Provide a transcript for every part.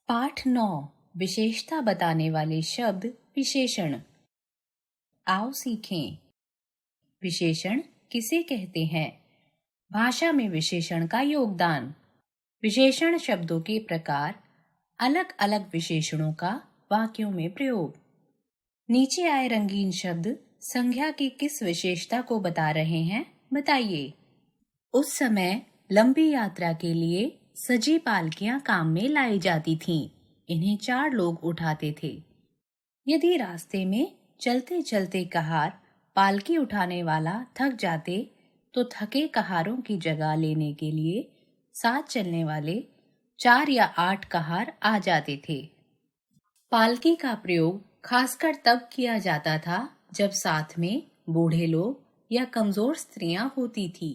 पाठ 9 विशेषता बताने वाले शब्द विशेषण। आओ सीखें। विशेषण किसे कहते हैं? भाषा में विशेषण का योगदान। विशेषण शब्दों के प्रकार। अलग अलग विशेषणों का वाक्यों में प्रयोग। नीचे आए रंगीन शब्द संज्ञा की किस विशेषता को बता रहे हैं, बताइए। उस समय लंबी यात्रा के लिए सजी पालकियां काम में लाई जाती थीं। इन्हें 4 लोग उठाते थे। यदि रास्ते में चलते चलते कहार पालकी उठाने वाला थक जाते तो थके कहारों की जगह लेने के लिए साथ चलने वाले 4 या 8 कहार आ जाते थे। पालकी का प्रयोग खासकर तब किया जाता था जब साथ में बूढ़े लोग या कमजोर स्त्रियां होती थी।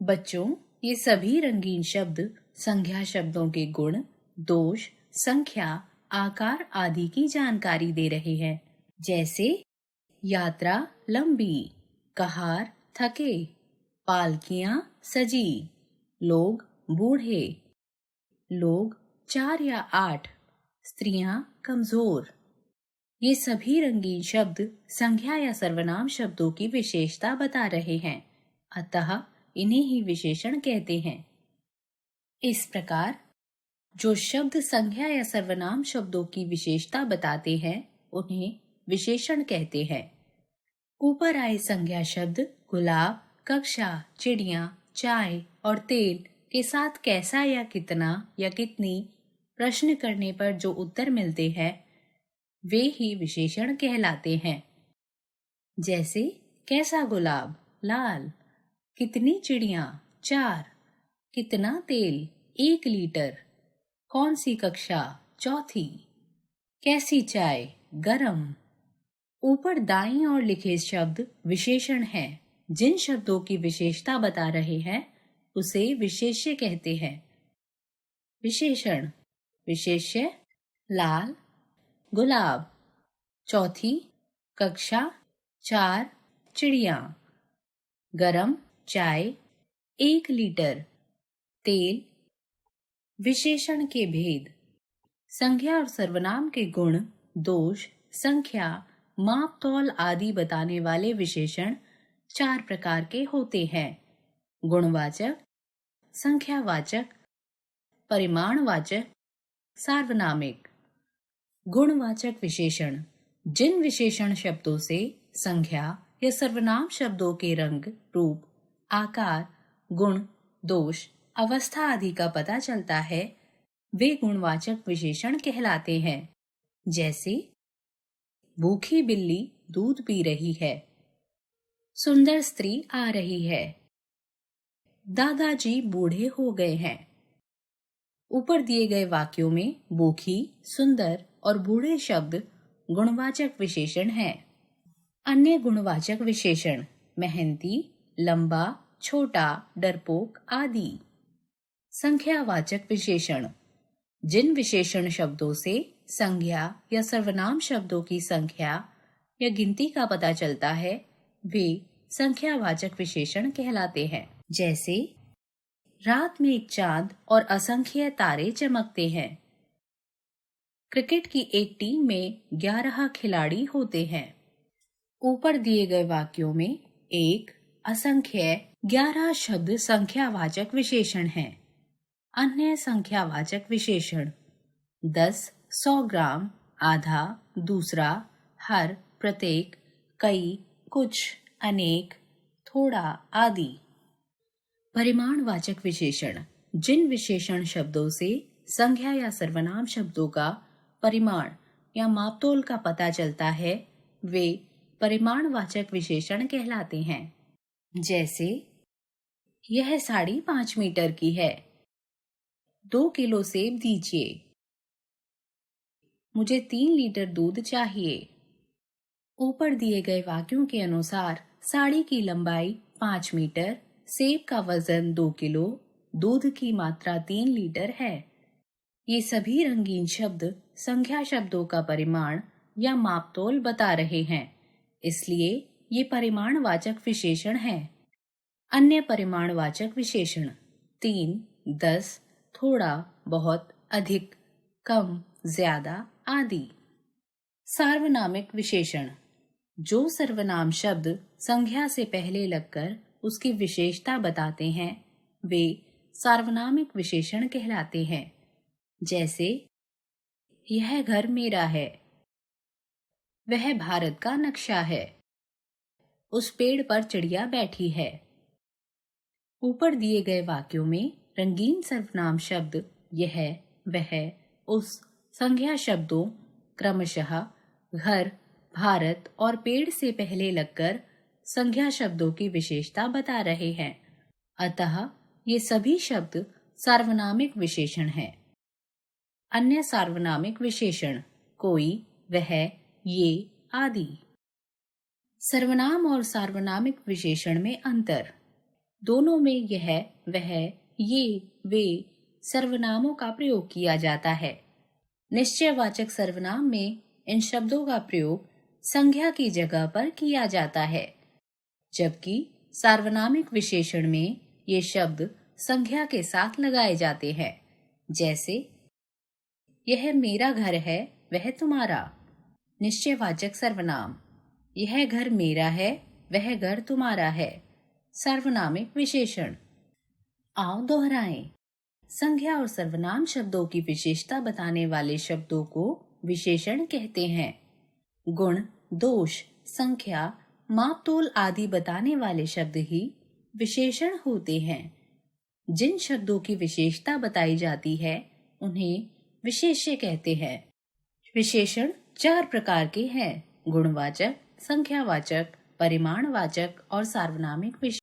बच्चों, ये सभी रंगीन शब्द संज्ञा शब्दों के गुण, दोष, संख्या, आकार आदि की जानकारी दे रहे हैं। जैसे यात्रा लंबी, कहार थके, पालकियां सजी, लोग बूढ़े, लोग 4 या 8, स्त्रियां कमजोर। ये सभी रंगीन शब्द संज्ञा या सर्वनाम शब्दों की विशेषता बता रहे हैं, अतः इन्हें ही विशेषण कहते हैं। इस प्रकार जो शब्द संज्ञा या सर्वनाम शब्दों की विशेषता बताते हैं उन्हें विशेषण कहते हैं। ऊपर आए संज्ञा शब्द गुलाब, कक्षा, चिड़िया, चाय और तेल के साथ कैसा या कितना या कितनी प्रश्न करने पर जो उत्तर मिलते हैं वे ही विशेषण कहलाते हैं। जैसे कैसा गुलाब लाल, कितनी चिड़िया 4, कितना तेल 1 लीटर, कौन सी कक्षा चौथी, कैसी चाय गरम। ऊपर दाईं ओर लिखे शब्द विशेषण हैं। जिन शब्दों की विशेषता बता रहे हैं उसे विशेष्य कहते हैं। विशेषण विशेष्य लाल, गुलाब, चौथी कक्षा, 4 चिड़िया, गरम चाय 1 लीटर, तेल। विशेषण के भेद। संज्ञा और सर्वनाम के गुण, दोष, संख्या, माप तौल आदि बताने वाले विशेषण 4 प्रकार के होते हैं। गुणवाचक, संख्यावाचक, परिमाणवाचक, सार्वनामिक। गुणवाचक विशेषण जिन विशेषण शब्दों से संज्ञा या सर्वनाम शब्दों के रंग, रूप, आकार, गुण, दोष, अवस्था आदि का पता चलता है वे गुणवाचक विशेषण कहलाते हैं। जैसे भूखी बिल्ली दूध पी रही है, सुंदर स्त्री आ रही है, दादाजी बूढ़े हो गए हैं। ऊपर दिए गए वाक्यों में भूखी, सुंदर और बूढ़े शब्द गुणवाचक विशेषण हैं। अन्य गुणवाचक विशेषण मेहनती, लंबा, छोटा, डरपोक आदि। संख्यावाचक विशेषण जिन विशेषण शब्दों से संज्ञा या सर्वनाम शब्दों की संख्या या गिनती का पता चलता है वे संख्यावाचक विशेषण कहलाते हैं। जैसे रात में एक चांद और असंख्य तारे चमकते हैं। क्रिकेट की एक टीम में 11 खिलाड़ी होते हैं। ऊपर दिए गए वाक्यों में एक, असंख्य, 11 शब्द संख्यावाचक विशेषण हैं। अन्य संख्यावाचक विशेषण 10, 100 ग्राम, आधा, दूसरा, हर, प्रत्येक, कई, कुछ, अनेक, थोड़ा आदि। परिमाणवाचक विशेषण जिन विशेषण शब्दों से संज्ञा या सर्वनाम शब्दों का परिमाण या मापतोल का पता चलता है वे परिमाणवाचक विशेषण कहलाते हैं। जैसे यह साड़ी 5 मीटर की है, 2 किलो सेब दीजिए, मुझे 3 लीटर दूध चाहिए। ऊपर दिए गए वाक्यों के अनुसार साड़ी की लंबाई 5 मीटर, सेब का वजन 2 किलो, दूध की मात्रा 3 लीटर है। ये सभी रंगीन शब्द संख्या शब्दों का परिमाण या मापतोल बता रहे हैं, इसलिए ये परिमाणवाचक विशेषण हैं। अन्य परिमाणवाचक विशेषण 3, 10, थोड़ा, बहुत, अधिक, कम, ज्यादा आदि। सार्वनामिक विशेषण। जो सर्वनाम शब्द संज्ञा से पहले लगकर उसकी विशेषता बताते हैं वे सार्वनामिक विशेषण कहलाते हैं। जैसे यह घर मेरा है, वह भारत का नक्शा है, उस पेड़ पर चिड़िया बैठी है। ऊपर दिए गए वाक्यों में रंगीन सर्वनाम शब्द यह, वह, उस संज्ञा शब्दों क्रमशः घर, भारत और पेड़ से पहले लगकर संज्ञा शब्दों की विशेषता बता रहे हैं। अतः ये सभी शब्द सार्वनामिक विशेषण हैं। अन्य सार्वनामिक विशेषण कोई, वह, ये आदि। सर्वनाम और सार्वनामिक विशेषण में अंतर। दोनों में यह, वह, ये, वे सर्वनामों का प्रयोग किया जाता है। निश्चयवाचक सर्वनाम में इन शब्दों का प्रयोग संज्ञा की जगह पर किया जाता है, जबकि सार्वनामिक विशेषण में ये शब्द संज्ञा के साथ लगाए जाते हैं। जैसे यह मेरा घर है, वह तुम्हारा। निश्चयवाचक सर्वनाम। यह घर मेरा है, वह घर तुम्हारा है। सार्वनामिक विशेषण। आओ दोहराएं। संज्ञा और सर्वनाम शब्दों की विशेषता बताने वाले शब्दों को विशेषण कहते हैं। गुण, दोष, संख्या, मापतोल आदि बताने वाले शब्द ही विशेषण होते हैं। जिन शब्दों की विशेषता बताई जाती है उन्हें विशेष्य कहते हैं। विशेषण 4 प्रकार के हैं: गुणवाचक, संख्यावाचक, परिमाणवाचक और सार्वनामिक विशेषण।